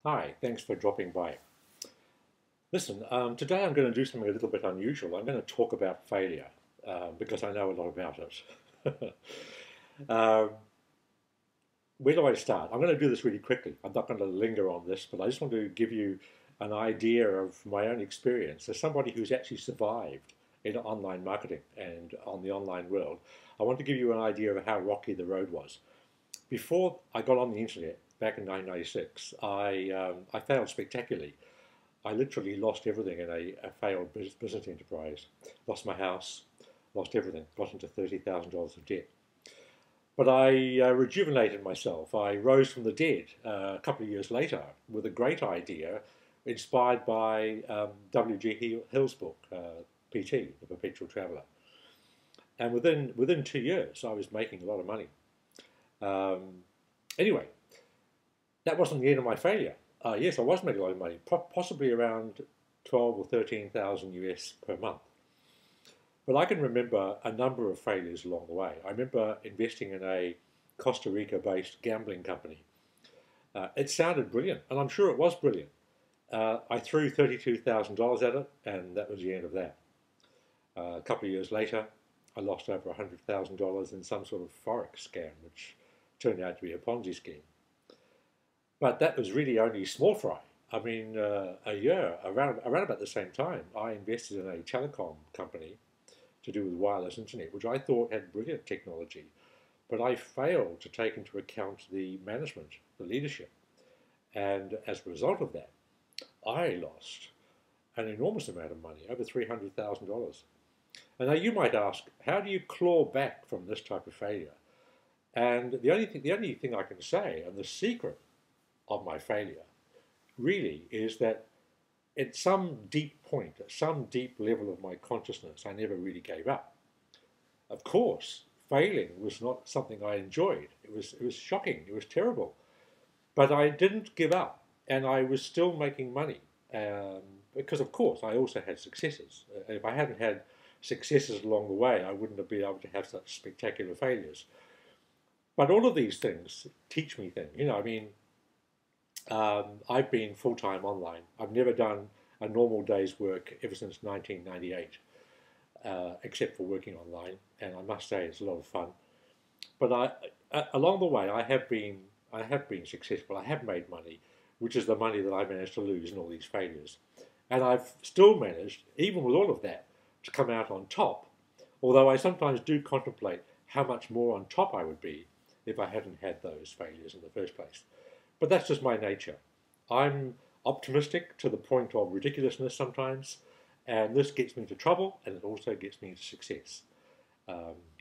Hi, thanks for dropping by. Listen, today I'm going to do something a little bit unusual. I'm going to talk about failure because I know a lot about it. um, where do I start? I'm going to do this really quickly. I'm not going to linger on this, but I just want to give you an idea of my own experience as somebody who's actually survived in online marketing and on the online world. I want to give you an idea of how rocky the road was. Before I got on the internet back in 1996, I failed spectacularly. I literally lost everything in a failed business enterprise. Lost my house, lost everything, got into $30,000 of debt. But I rejuvenated myself. I rose from the dead a couple of years later with a great idea inspired by W.G. Hill's book, PT, The Perpetual Traveller. And within 2 years, I was making a lot of money. Um, anyway, that wasn't the end of my failure. Yes, I was making a lot of money, possibly around 12 or 13,000 US per month. But I can remember a number of failures along the way. I remember investing in a Costa Rica-based gambling company. It sounded brilliant, and I'm sure it was brilliant. I threw $32,000 at it, and that was the end of that. A couple of years later, I lost over $100,000 in some sort of forex scam, which turned out to be a Ponzi scheme. But that was really only small fry. I mean, a year, around about the same time, I invested in a telecom company to do with wireless internet, which I thought had brilliant technology. But I failed to take into account the management, the leadership. And as a result of that, I lost an enormous amount of money, over $300,000. And now you might ask, how do you claw back from this type of failure? And the only thing I can say, and the secret of my failure really is that at some deep point, at some deep level of my consciousness, I never really gave up. Of course, failing was not something I enjoyed. It was shocking. It was terrible. But I didn't give up, and I was still making money. Because, of course, I also had successes. If I hadn't had successes along the way, I wouldn't have been able to have such spectacular failures. But all of these things teach me things. I mean, I've been full-time online. I've never done a normal day's work ever since 1998, except for working online. And I must say, it's a lot of fun. But along the way, I have been successful. I have made money, which is the money that I managed to lose in all these failures. And I've still managed, even with all of that, to come out on top. Although I sometimes do contemplate how much more on top I would be if I hadn't had those failures in the first place. But that's just my nature. I'm optimistic to the point of ridiculousness sometimes, and this gets me into trouble, and it also gets me into success.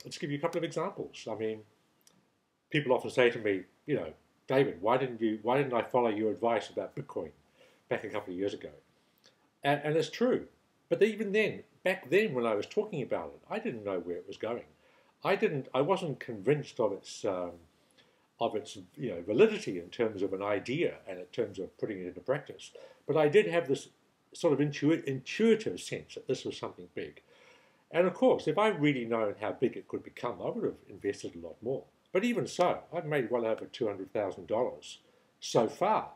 Let's give you a couple of examples. I mean, people often say to me, David, why didn't I follow your advice about Bitcoin back a couple of years ago? And it's true. But even then, back then when I was talking about it, I didn't know where it was going. I wasn't convinced of its validity in terms of an idea and in terms of putting it into practice. But I did have this sort of intuitive sense that this was something big. And of course, if I'd really known how big it could become, I would have invested a lot more. But even so, I've made well over $200,000 so far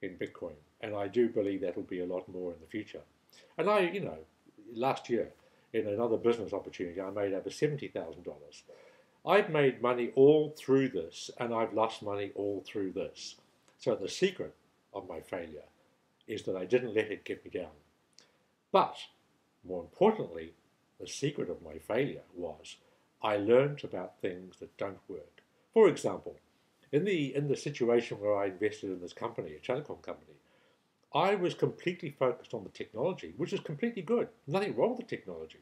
in Bitcoin. And I do believe that'll be a lot more in the future. And last year, in another business opportunity, I made over $70,000. I've made money all through this, and I've lost money all through this. So the secret of my failure is that I didn't let it get me down. But, more importantly, the secret of my failure was I learned about things that don't work. For example, in the situation where I invested in this company, a telecom company, I was completely focused on the technology, which is completely good. Nothing wrong with the technology.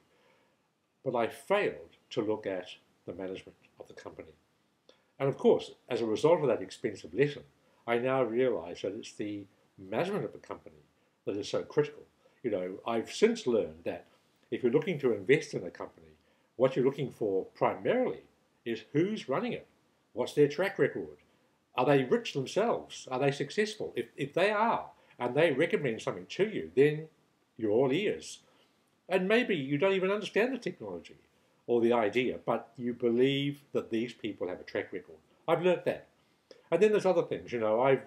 But I failed to look at the management of the company. And of course, as a result of that expensive lesson, I now realize that it's the management of the company that is so critical. I've since learned that if you're looking to invest in a company, what you're looking for primarily is who's running it. What's their track record? Are they rich themselves? Are they successful? If they are, and they recommend something to you, then you're all ears. And maybe you don't even understand the technology or the idea, but you believe that these people have a track record. I've learnt that. And then there's other things. I've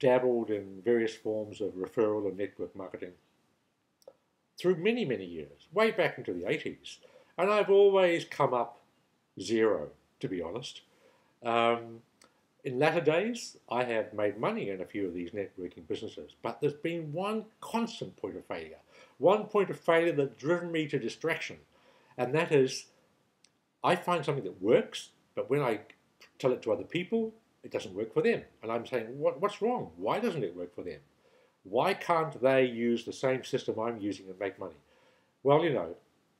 dabbled in various forms of referral and network marketing through many, many years, way back into the 80s. And I've always come up zero, to be honest. In latter days, I have made money in a few of these networking businesses, but there's been one constant point of failure, one point of failure that's driven me to distraction, and that is I find something that works, but when I tell it to other people, it doesn't work for them. And I'm saying, what's wrong? Why doesn't it work for them? Why can't they use the same system I'm using and make money? Well, you know,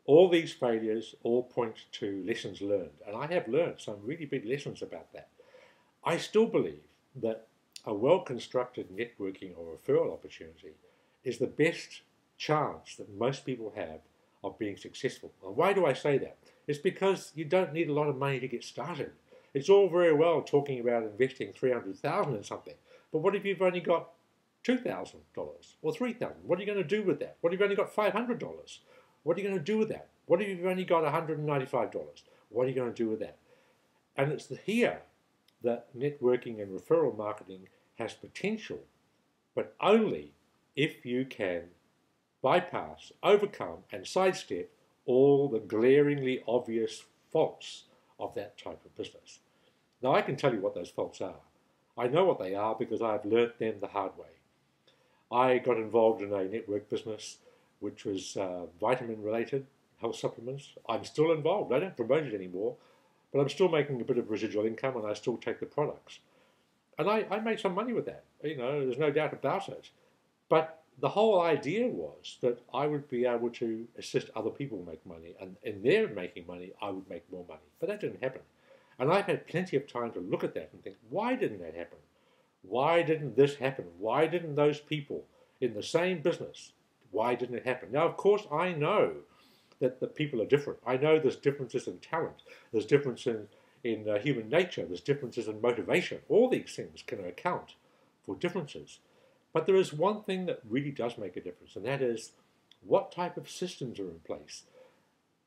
all these failures all point to lessons learned, and I have learned some really big lessons about that. I still believe that a well-constructed networking or referral opportunity is the best chance that most people have of being successful. And why do I say that? It's because you don't need a lot of money to get started. It's all very well talking about investing $300,000 in something, but what if you've only got $2,000 or $3,000? What are you going to do with that? What if you've only got $500? What are you going to do with that? What if you've only got $195? What are you going to do with that? And it's here that networking and referral marketing has potential, but only if you can bypass, overcome, and sidestep all the glaringly obvious faults of that type of business. Now, I can tell you what those faults are. I know what they are because I've learnt them the hard way. I got involved in a network business which was vitamin-related, health supplements. I'm still involved. I don't promote it anymore, but I'm still making a bit of residual income and I still take the products. And I made some money with that. You know, there's no doubt about it. But the whole idea was that I would be able to assist other people make money, and in their making money, I would make more money. But that didn't happen. And I've had plenty of time to look at that and think, why didn't that happen? Why didn't this happen? Why didn't those people in the same business, why didn't it happen? Now, of course, I know that the people are different. I know there's differences in talent. There's differences in human nature. There's differences in motivation. All these things can account for differences. But there is one thing that really does make a difference, and that is what type of systems are in place.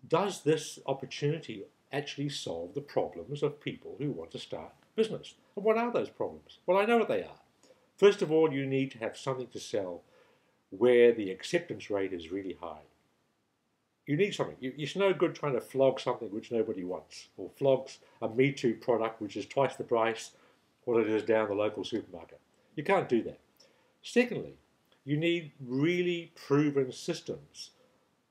Does this opportunity actually solve the problems of people who want to start business? And what are those problems? Well, I know what they are. First of all, you need to have something to sell where the acceptance rate is really high. You need something. It's no good trying to flog something which nobody wants, or flogs a Me Too product which is twice the price what it is down the local supermarket. You can't do that. Secondly, you need really proven systems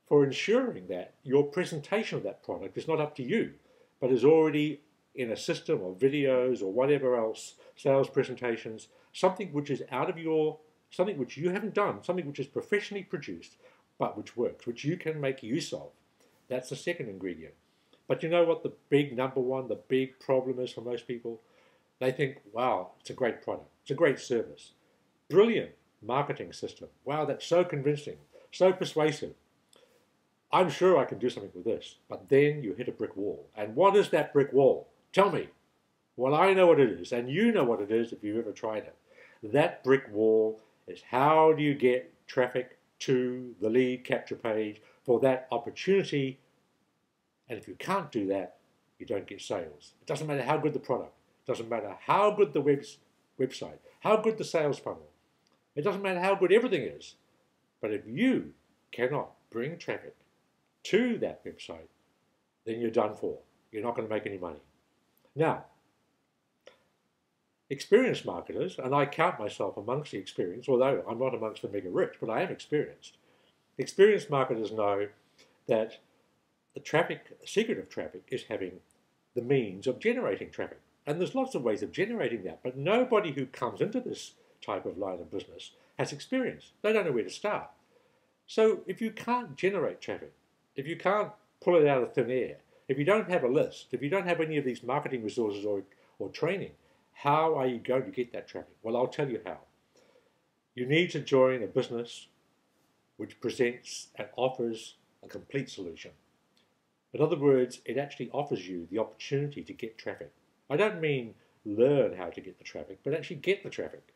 for ensuring that your presentation of that product is not up to you, but is already in a system of videos or whatever else, sales presentations, something which is out of your, something which you haven't done, something which is professionally produced, but which works, which you can make use of. That's the second ingredient. But you know what the big number one, the big problem is for most people? They think, wow, it's a great product, it's a great service. Brilliant marketing system. Wow, that's so convincing, so persuasive. I'm sure I can do something with this. But then you hit a brick wall. And what is that brick wall? Tell me. Well, I know what it is, and you know what it is if you've ever tried it. That brick wall is how do you get traffic to the lead capture page for that opportunity. And if you can't do that, you don't get sales. It doesn't matter how good the product. It doesn't matter how good the website, how good the sales funnel. It doesn't matter how good everything is. But if you cannot bring traffic to that website, then you're done for. You're not going to make any money. Now, experienced marketers, and I count myself amongst the experienced, although I'm not amongst the mega rich, but I am experienced. Experienced marketers know that the secret of traffic is having the means of generating traffic. And there's lots of ways of generating that, but nobody who comes into this type of line of business has experience. They don't know where to start. So if you can't generate traffic, if you can't pull it out of thin air, if you don't have a list, if you don't have any of these marketing resources or training, how are you going to get that traffic? Well, I'll tell you how. You need to join a business which presents and offers a complete solution. In other words, it actually offers you the opportunity to get traffic. I don't mean learn how to get the traffic, but actually get the traffic.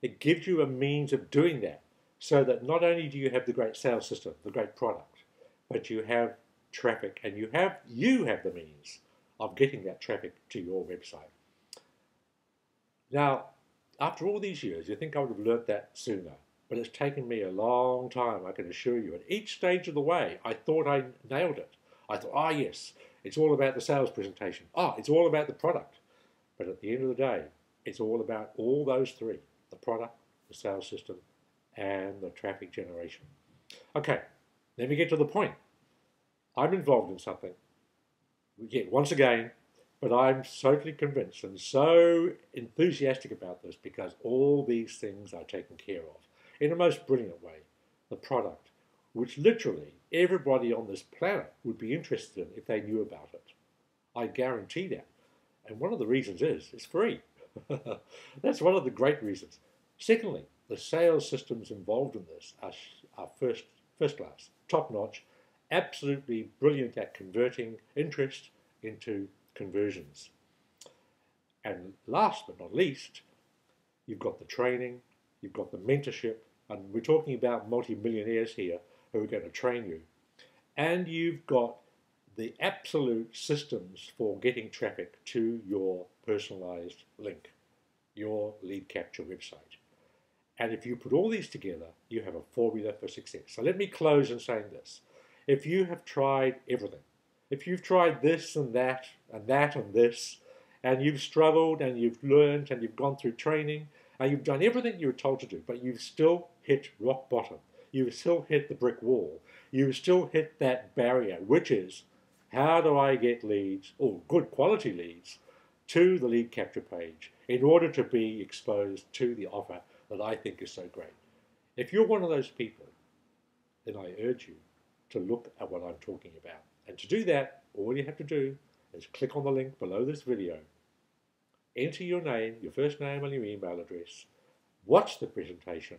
It gives you a means of doing that so that not only do you have the great sales system, the great product, but you have traffic and you have the means of getting that traffic to your website. Now, After all these years, you think I would have learnt that sooner. But it's taken me a long time, I can assure you. At each stage of the way, I thought I nailed it. I thought, ah, yes, it's all about the sales presentation. Ah, it's all about the product. But at the end of the day, it's all about all those three: the product, the sales system, and the traffic generation. Okay, let me get to the point. I'm involved in something, yet once again, but I'm totally convinced and so enthusiastic about this because all these things are taken care of in the most brilliant way. The product, which literally everybody on this planet would be interested in if they knew about it. I guarantee that. And one of the reasons is it's free. That's one of the great reasons. Secondly, the sales systems involved in this are first class, top notch, absolutely brilliant at converting interest into conversions. And last but not least, you've got the training, you've got the mentorship, and we're talking about multi-millionaires here who are going to train you. And you've got the absolute systems for getting traffic to your personalized link, your lead capture website. And if you put all these together, you have a formula for success. So let me close in saying this. If you have tried everything, if you've tried this and that and that and this, and you've struggled and you've learned and you've gone through training and you've done everything you were told to do, but you've still hit rock bottom, you've still hit the brick wall, you've still hit that barrier, which is, how do I get leads, or good quality leads, to the lead capture page in order to be exposed to the offer that I think is so great? If you're one of those people, then I urge you to look at what I'm talking about. And to do that, all you have to do is click on the link below this video, enter your name, your first name and your email address, watch the presentation,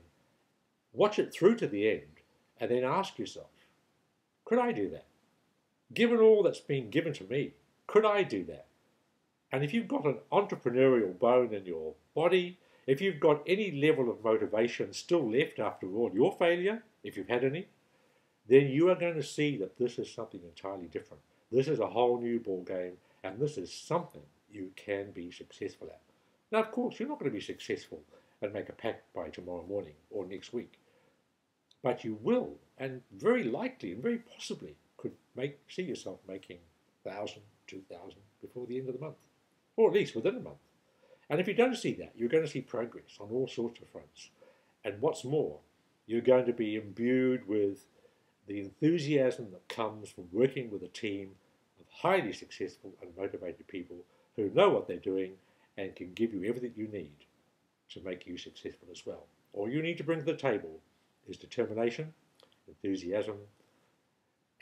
watch it through to the end, and then ask yourself, could I do that? Given all that's been given to me, could I do that? And if you've got an entrepreneurial bone in your body, if you've got any level of motivation still left after all your failure, if you've had any, then you are going to see that this is something entirely different. This is a whole new ball game, and this is something you can be successful at. Now, of course, you're not going to be successful and make a pack by tomorrow morning or next week, but you will, and very likely and very possibly could see yourself making 1,000, 2,000 before the end of the month, or at least within a month. And if you don't see that, you're going to see progress on all sorts of fronts. And what's more, you're going to be imbued with the enthusiasm that comes from working with a team of highly successful and motivated people who know what they're doing and can give you everything you need to make you successful as well. All you need to bring to the table is determination, enthusiasm,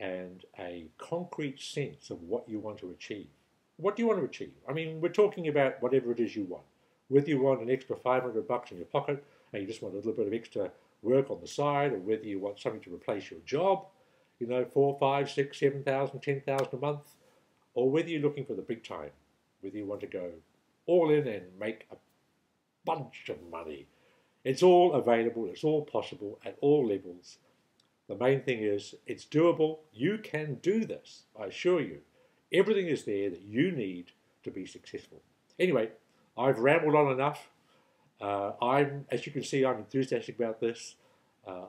and a concrete sense of what you want to achieve. What do you want to achieve? I mean, we're talking about whatever it is you want. Whether you want an extra $500 in your pocket and you just want a little bit of extra work on the side, or whether you want something to replace your job, you know, 4, 5, 6, 7,000, 10,000 a month, or whether you're looking for the big time, whether you want to go all in and make a bunch of money. It's all available, it's all possible at all levels. The main thing is it's doable. You can do this, I assure you. Everything is there that you need to be successful. Anyway, I've rambled on enough. As you can see, I'm enthusiastic about this.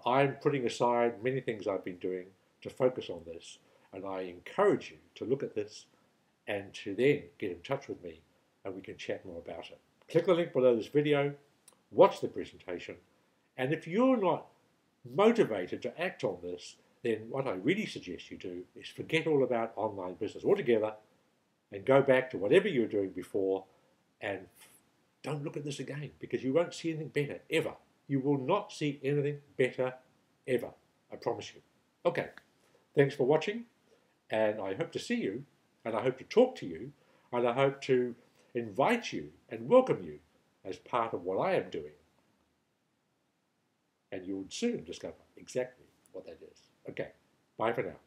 I'm putting aside many things I've been doing to focus on this, and I encourage you to look at this and to then get in touch with me and we can chat more about it. Click the link below this video, watch the presentation, and if you're not motivated to act on this, then what I really suggest you do is forget all about online business altogether and go back to whatever you were doing before and don't look at this again, because you won't see anything better ever. You will not see anything better ever. I promise you. Okay, thanks for watching, and I hope to see you, and I hope to talk to you, and I hope to invite you and welcome you as part of what I am doing. And you'll soon discover exactly what that is. Okay, bye for now.